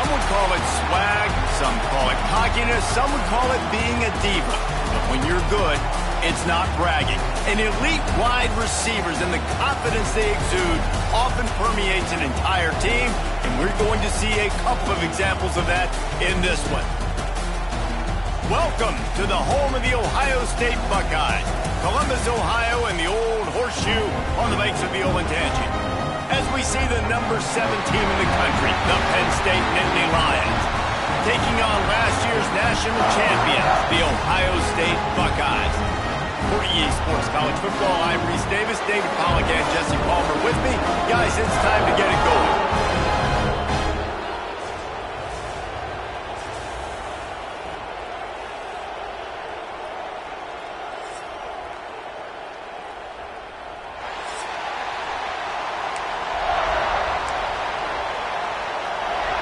Some would call it swag, some call it cockiness, some would call it being a diva. But when you're good, it's not bragging. And elite wide receivers and the confidence they exude often permeates an entire team, and we're going to see a couple of examples of that in this one. Welcome to the home of the Ohio State Buckeyes, Columbus, Ohio, and the old horseshoe on the banks of the Ncaa. As we see the number 7 team in the country, the Penn State Nittany Lions, taking on last year's national champions, the Ohio State Buckeyes. For EA Sports College Football, I'm Reese Davis, David Pollack, and Jesse Palmer with me. Guys, it's time to get it going.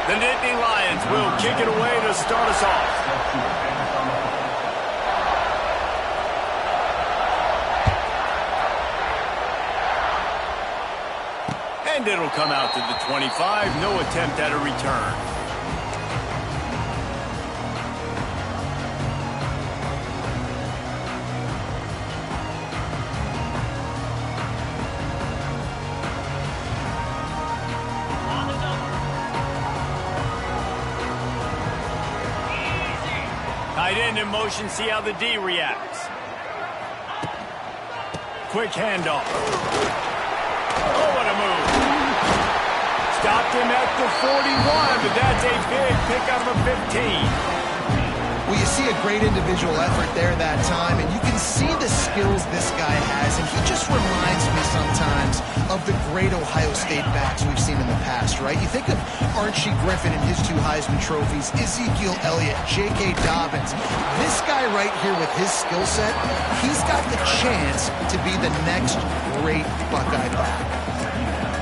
The Nittany Lions will kick it away to start us off. And it'll come out to the 25. No attempt at a return. Tight end in motion, see how the D reacts. Quick handoff. Oh, what a move. Stopped him at the 41, but that's a big pickup of 15. Well, you see a great individual effort there that time, and you can see the skills this guy has, and he just reminds me sometimes of the great Ohio State backs we've seen in the past, right? You think of Archie Griffin and his 2 Heisman trophies, Ezekiel Elliott, J.K. Dobbins. This guy right here with his skill set, he's got the chance to be the next great Buckeye back.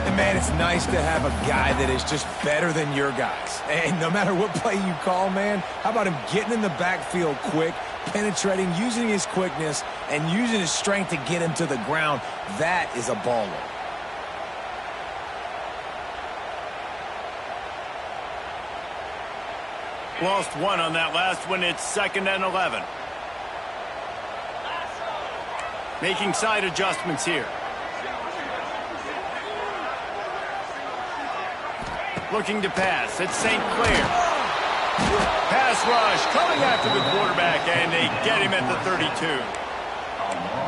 And man, it's nice to have a guy that is just better than your guys. And no matter what play you call, man, how about him getting in the backfield quick, penetrating, using his quickness, and using his strength to get him to the ground? That is a baller. Lost one on that last one. It's 2nd and 11. Making side adjustments here. Looking to pass. It's St. Clair. Pass rush coming after the quarterback, and they get him at the 32.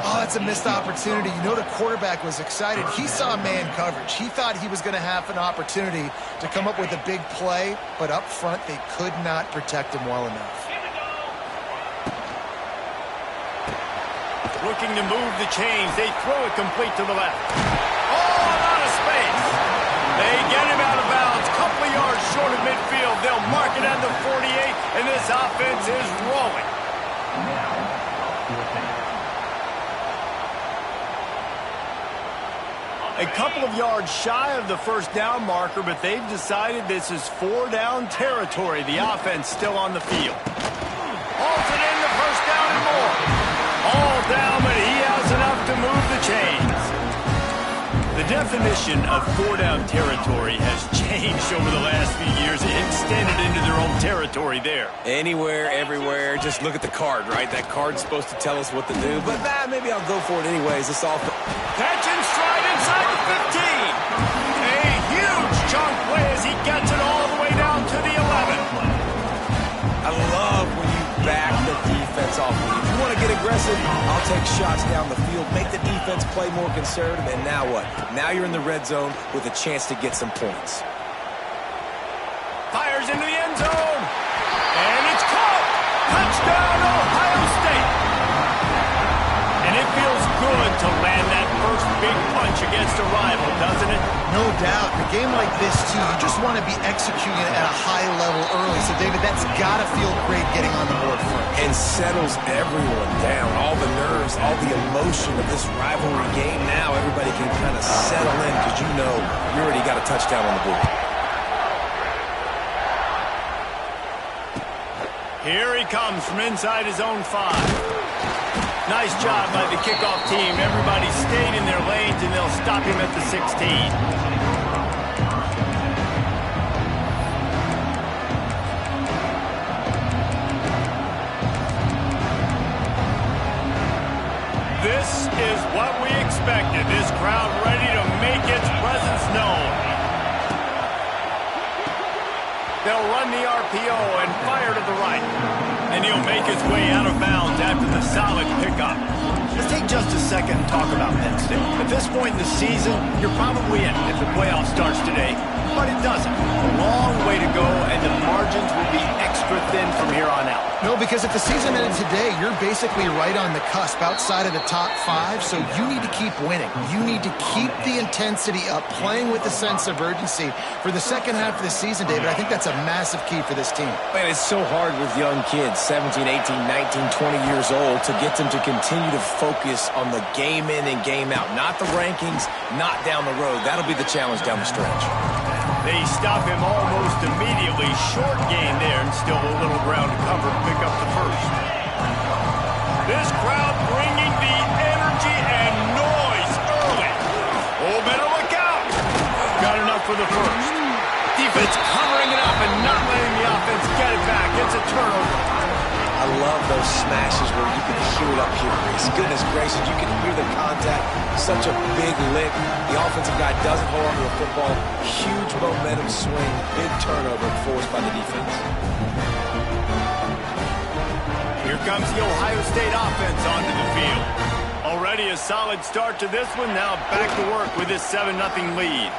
Oh, that's a missed opportunity. You know the quarterback was excited. He saw man coverage. He thought he was going to have an opportunity to come up with a big play, but up front they could not protect him well enough. Looking to move the chains. They throw it complete to the left. Oh, out of space. They get him out of bounds. Couple of yards short of midfield. They'll mark it at the 48, and this offense is rolling. A couple of yards shy of the first down marker, but they've decided this is 4-down territory. The offense still on the field. Holds it in, the first down and more. All down, but he has enough to move the chains. The definition of 4-down territory has changed over the last few years. It extended into their own territory there. Anywhere, everywhere, just look at the card, right? That card's supposed to tell us what to do, but maybe I'll go for it anyways. It's all... Catch and stride inside the 15. A huge chunk play as he gets it all the way down to the 11. I love when you back the defense off. If you want to get aggressive, I'll take shots down the field, make the defense play more conservative, and now what? Now you're in the red zone with a chance to get some points. Fires into the end zone, and it's caught. Touchdown, Ohio State. And it feels good to land that first big punch against a rival, doesn't it? No doubt. In a game like this, too, you just want to be executing it at a high level early. So, David, that's got to feel great getting on the board first. And settles everyone down. All the nerves, all the emotion of this rivalry game. Now everybody can kind of settle in because you know you already got a touchdown on the board. Here he comes from inside his own 5. Nice job by the kickoff team. Everybody stayed in their lanes, and they'll stop him at the 16. This is what we expected. This crowd ready to make its presence known. They'll run the RPO and fire to the right. And he'll make his way out of bounds after the solid pickup. Let's take just a second and talk about Penn State. At this point in the season, you're probably in if the playoff starts today, but it doesn't. A long way to go, and the margins will be extra thin from here on out. No, because if the season ended today, you're basically right on the cusp outside of the top 5, so you need to keep winning. You need to keep the intensity up, playing with a sense of urgency for the second half of the season, David. I think that's a massive key for this team. Man, it's so hard with young kids, 17, 18, 19, 20 years old, to get them to continue to focus on the game in and game out. Not the rankings, not down the road. That'll be the challenge down the stretch. They stop him almost immediately. Short gain there, and still a little ground to cover to pick up the first. This crowd bringing the energy and noise early. Oh, better look out. Got enough for the first. Defense covering it up and not letting the offense get it back. It's a turnover. I love those smashes where you can hear it up here, Grace. Goodness gracious, you can hear the contact. Such a big lick. The offensive guy doesn't hold on to the football. Huge momentum swing. Big turnover forced by the defense. Here comes the Ohio State offense onto the field. Already a solid start to this one. Now back to work with this 7-0 lead.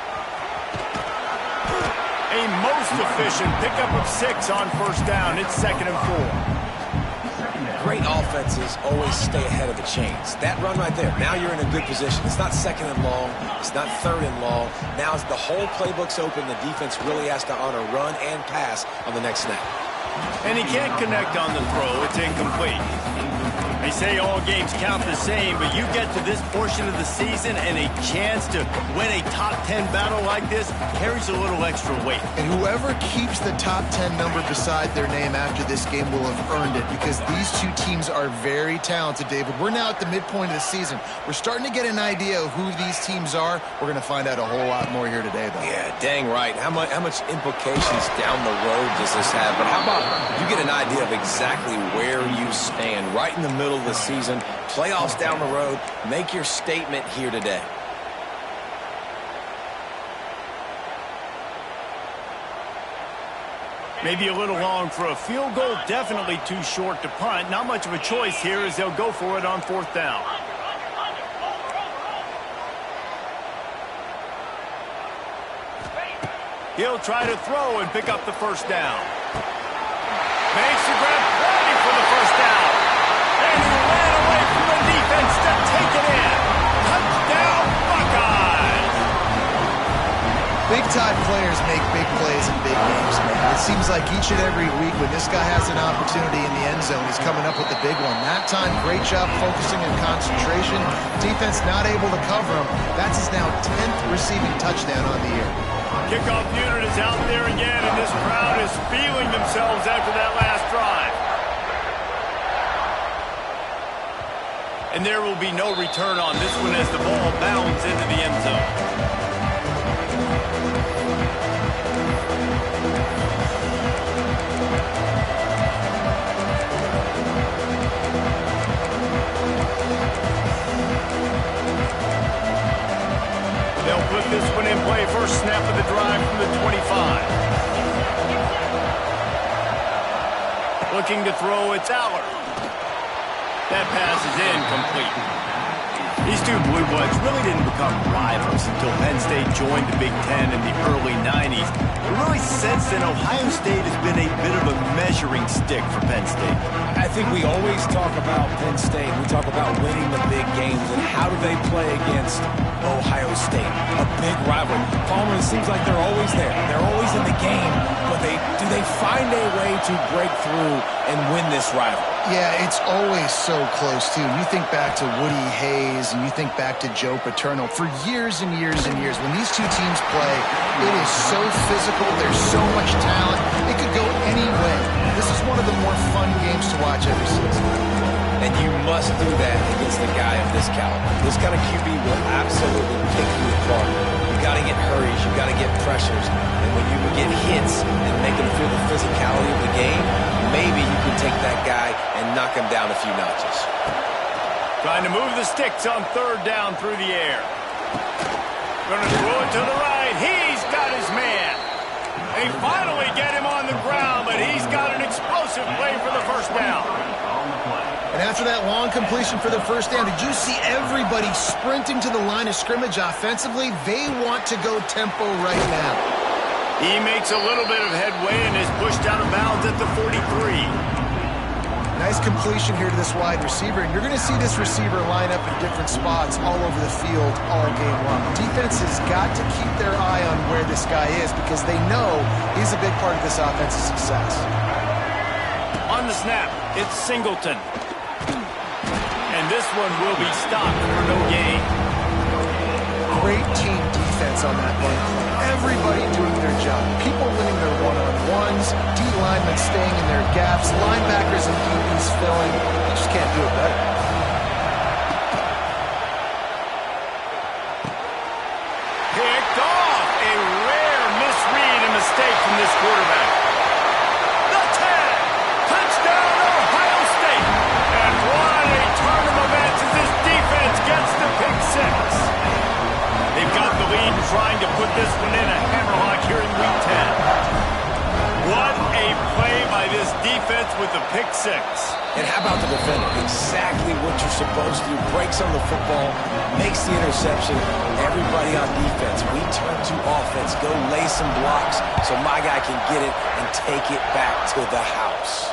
A most efficient pickup of 6 on first down. It's 2nd and 4. Great offenses always stay ahead of the chains. That run right there, now you're in a good position. It's not 2nd and long. It's not 3rd and long. Now as the whole playbook's open, the defense really has to honor run and pass on the next snap. And he can't connect on the throw. It's incomplete. They say all games count the same, but you get to this portion of the season and a chance to win a top 10 battle like this carries a little extra weight. And whoever keeps the top 10 number beside their name after this game will have earned it, because these two teams are very talented, David. We're now at the midpoint of the season. We're starting to get an idea of who these teams are. We're going to find out a whole lot more here today, though. Yeah, dang right. How much implications down the road does this have? But how about you get an idea of exactly where you stand right in the middle of the season, playoffs down the road, make your statement here today. Maybe a little long for a field goal, definitely too short to punt. Not much of a choice here as they'll go for it on 4th down. He'll try to throw and pick up the first down. Makes the grab, ready for the first down. And he ran away from the defense to take it in. Touchdown, Buckeyes! Big-time players make big plays in big games, man. It seems like each and every week when this guy has an opportunity in the end zone, he's coming up with the big one. That time, great job focusing and concentration. Defense not able to cover him. That's his now 10th receiving touchdown on the year. Kickoff unit is out there again, and this crowd is feeling themselves after that last drive. And there will be no return on this one as the ball bounds into the end zone. They'll put this one in play. First snap of the drive from the 25. Looking to throw, it's Aller. That pass is incomplete. These two Blue Bloods really didn't become rivals until Penn State joined the Big Ten in the early 90s. But really since then, Ohio State has been a bit of a measuring stick for Penn State. I think we always talk about Penn State. We talk about winning the big games and how do they play against Ohio State, a big rivalry. Palmer, it seems like they're always there. They're always in the game, but do they find a way to break through and win this rivalry? Yeah, it's always so close, too. You think back to Woody Hayes and you think back to Joe Paterno. For years and years and years, when these two teams play, it is so physical. There's so much talent. It could go any way. This is one of the more fun games to watch every season. And you must do that against a guy of this caliber. This kind of QB will absolutely pick you apart. You got to get hurries. You got to get pressures. And when you can get hits and make them feel the physicality of the game, maybe you can take that guy and knock him down a few notches. Trying to move the sticks on third down through the air. Going to throw it to the right. He's got his man. They finally get him on the ground, but he's got an explosive play for the first down. And after that long completion for the first down, did you see everybody sprinting to the line of scrimmage offensively? They want to go tempo right now. He makes a little bit of headway and is pushed out of bounds at the 43. Nice completion here to this wide receiver, and you're going to see this receiver line up in different spots all over the field all game long. Defense has got to keep their eye on where this guy is because they know he's a big part of this offense's success. On the snap, it's Singleton. And this one will be stopped for no gain. Great team defense on that one. Everybody doing their job. People winning their one-on-ones, D-linemen staying in their gaps, linebackers and DBs filling. You just can't do it better. Picked off. A rare misread and mistake from this quarterback. The tag. Touchdown, Ohio State. And what a turn of events as this defense gets the pick six. They've got the lead trying to put this one in a hammerlock here in week 10. What a play by this defense with the pick six. And how about the defender? Exactly what you're supposed to do. Breaks on the football, makes the interception. Everybody on defense, we turn to offense. Go lay some blocks so my guy can get it and take it back to the house.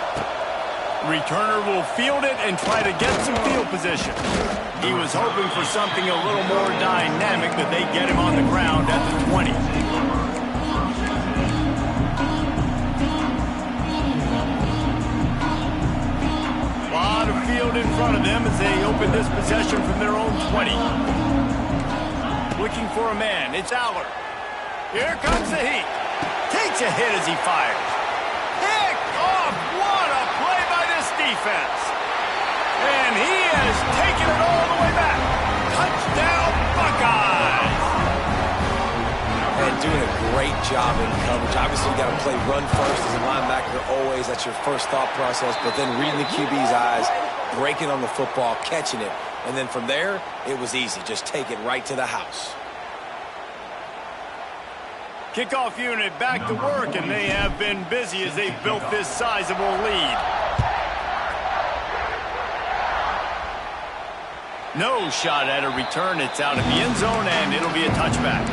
Returner will field it and try to get some field position. He was hoping for something a little more dynamic, but they get him on the ground at the 20. A lot of field in front of them as they open this possession from their own 20. Looking for a man. It's Aller. Here comes the heat. Takes a hit as he fires. Picked off. What a play by this defense. And he has taken it all the way back. Touchdown, Buckeyes. And doing a great job in coverage. Obviously, you got to play run first as a linebacker always. That's your first thought process. But then reading the QB's eyes, breaking on the football, catching it. And then from there, it was easy. Just take it right to the house. Kickoff unit back to work, and they have been busy as they've built this sizable lead. No shot at a return. It's out of the end zone, and it'll be a touchback.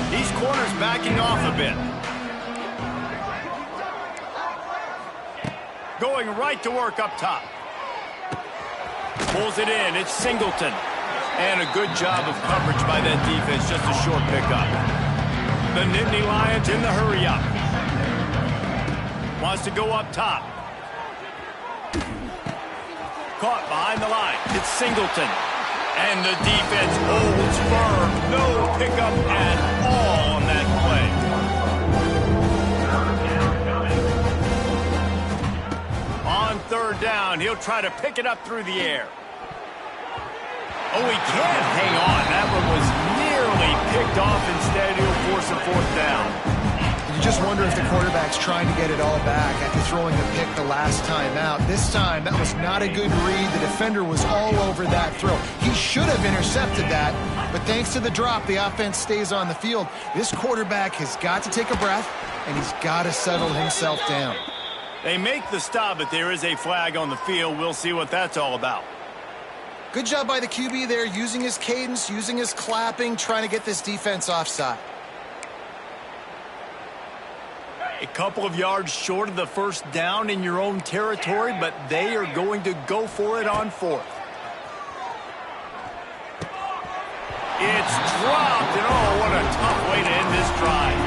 These corners backing off a bit. Going right to work up top. Pulls it in. It's Singleton. And a good job of coverage by that defense. Just a short pickup. The Nittany Lions in the hurry-up. Wants to go up top. Caught behind the line. It's Singleton. And the defense holds firm. No pickup at all on that play. On third down, he'll try to pick it up through the air. Oh, he can't hang on. That one was nearly picked off. Instead, he'll force a fourth down. You just wonder if the quarterback's trying to get it all back after throwing the pick the last time out. This time, that was not a good read. The defender was all over that throw. He should have intercepted that, but thanks to the drop, the offense stays on the field. This quarterback has got to take a breath, and he's got to settle himself down. They make the stop, but there is a flag on the field. We'll see what that's all about. Good job by the QB there, using his cadence, using his clapping, trying to get this defense offside. A couple of yards short of the first down in your own territory, but they are going to go for it on fourth. It's dropped, and oh, what a tough way to end this drive.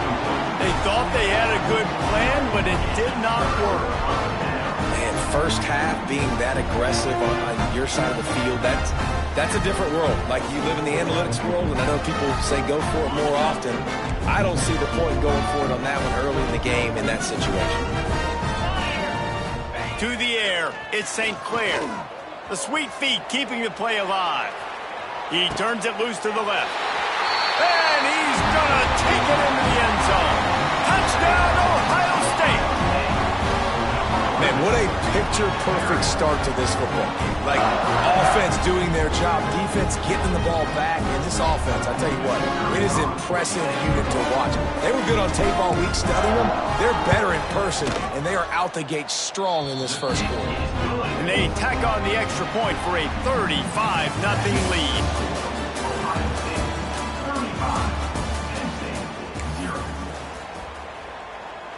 They thought they had a good plan, but it did not work. Man, first half being that aggressive on your side of the field, that's a different world. Like, you live in the analytics world, and I know people say go for it more often. I don't see the point going for it on that one early in the game in that situation. To the air, it's St. Clair. The sweet feet keeping the play alive. He turns it loose to the left. And he's going to take it What a picture-perfect start to this football. Like, offense doing their job, defense getting the ball back, and this offense, I tell you what, it is an impressive unit to watch. They were good on tape all week studying them. They're better in person, and they are out the gate strong in this first quarter. And they tack on the extra point for a 35-0 lead.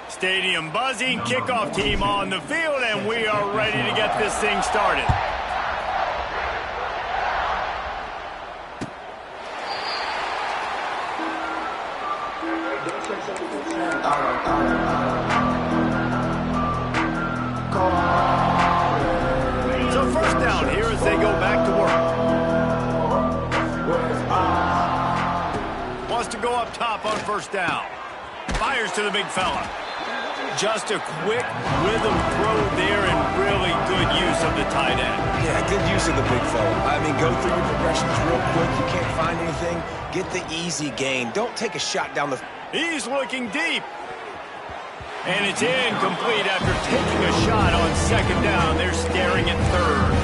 Stadium buzzing, kickoff team on the field, and we are ready to get this thing started. So first down here as they go back to work. Wants to go up top on first down. Fires to the big fella. Just a quick rhythm throw there and really good use of the tight end. Yeah, good use of the big fella. I mean, go through your progressions real quick. You can't find anything. Get the easy gain. Don't take a shot down the... He's looking deep. And it's incomplete after taking a shot on second down. They're staring at third.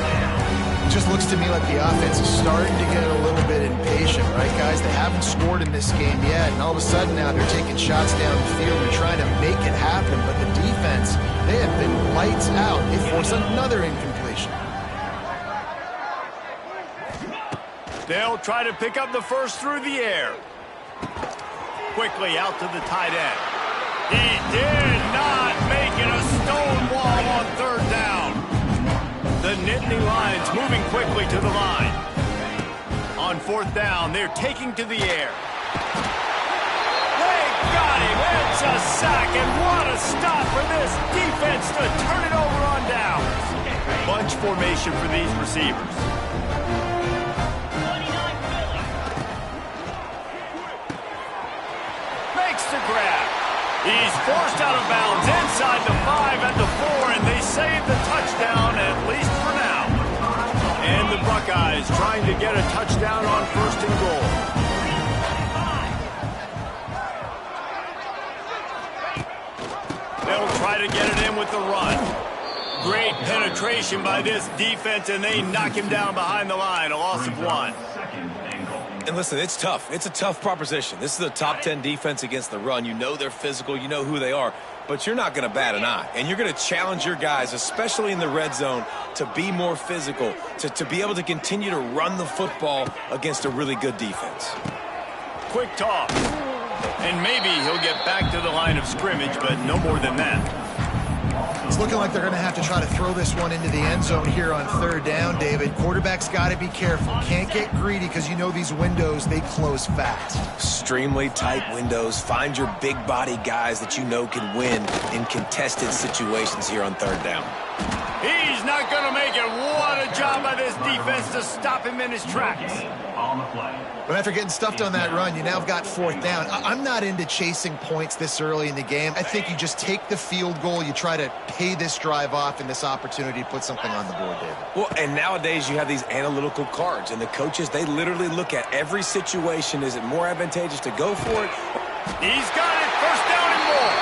Just looks to me like the offense is starting to get a little bit impatient, right, guys? They haven't scored in this game yet, and all of a sudden now they're taking shots down the field and trying to make it happen. But the defense, they have been lights out. They force another incompletion. They'll try to pick up the first through the air. Quickly out to the tight end. He did not make it a stone wall on third down. The Nittany Lions moving quickly to the line. On fourth down, they're taking to the air. They got him. It's a sack, and what a stop for this defense to turn it over on downs. Bunch formation for these receivers. Makes the grab. He's forced out of bounds inside the 5 at the 4, and they save the touchdown, at least for now. And the Buckeyes trying to get a touchdown on first and goal. They'll try to get it in with the run. Great penetration by this defense, and they knock him down behind the line, a loss of 1. And listen, it's tough. It's a tough proposition. This is a top 10 defense against the run. You know they're physical. You know who they are. But you're not going to bat an eye. And you're going to challenge your guys, especially in the red zone, to be more physical, to be able to continue to run the football against a really good defense. Quick toss. And maybe he'll get back to the line of scrimmage, but no more than that. It's looking like they're going to have to try to throw this one into the end zone here on third down, David. Quarterback's got to be careful. Can't get greedy because you know these windows, they close fast. Extremely tight windows. Find your big body guys that you know can win in contested situations here on third down. He's not going to make it. What a job by this defense to stop him in his tracks. But after getting stuffed on that run, you now have got fourth down. I'm not into chasing points this early in the game. I think you just take the field goal. You try to pay this drive off and this opportunity to put something on the board, David. Well, and nowadays you have these analytical cards, and the coaches, they literally look at every situation. Is it more advantageous to go for it? He's got it. First down and more.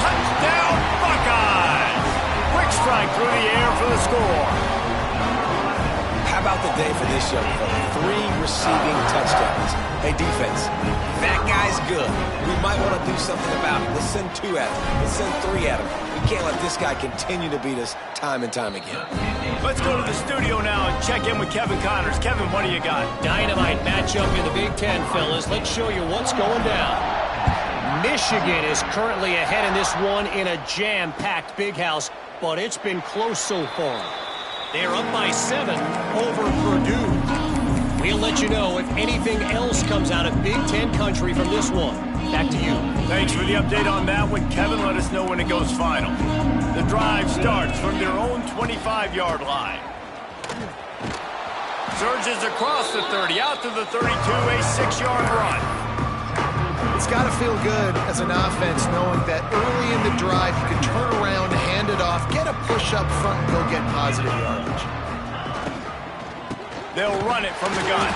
Touchdown, Buckeyes. Quick strike through the air for the score. How about the day for this young fella? 3 receiving touchdowns. Hey, defense, that guy's good. We might want to do something about it. Let's send 2 at him. Let's send 3 at him. We can't let this guy continue to beat us time and time again. Let's go to the studio now and check in with Kevin Connors. Kevin, what do you got? Dynamite matchup in the Big Ten, fellas. Let's show you what's going down. Michigan is currently ahead in this one in a jam-packed big house, but it's been close so far. They're up by 7 over Purdue. We'll let you know if anything else comes out of Big Ten country from this one. Back to you. Thanks for the update on that one, Kevin. Let us know when it goes final. The drive starts from their own 25-yard line. Surges across the 30, out to the 32, a 6-yard run. It's got to feel good as an offense knowing that early in the drive you can turn around, hand it off, get a push up front, and go get positive yardage. They'll run it from the gun.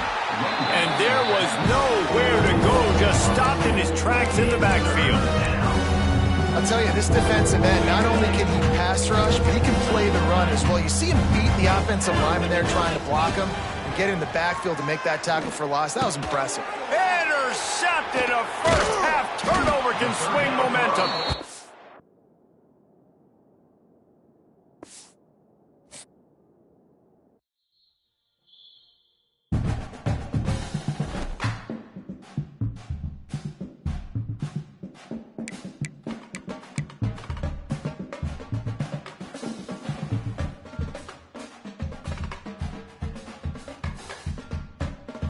And there was nowhere to go, just stopped in his tracks in the backfield. I'll tell you, this defensive end, not only can he pass rush, but he can play the run as well. You see him beat the offensive lineman there trying to block him and get in the backfield to make that tackle for loss. That was impressive. Intercepted. A first half turnover can swing momentum.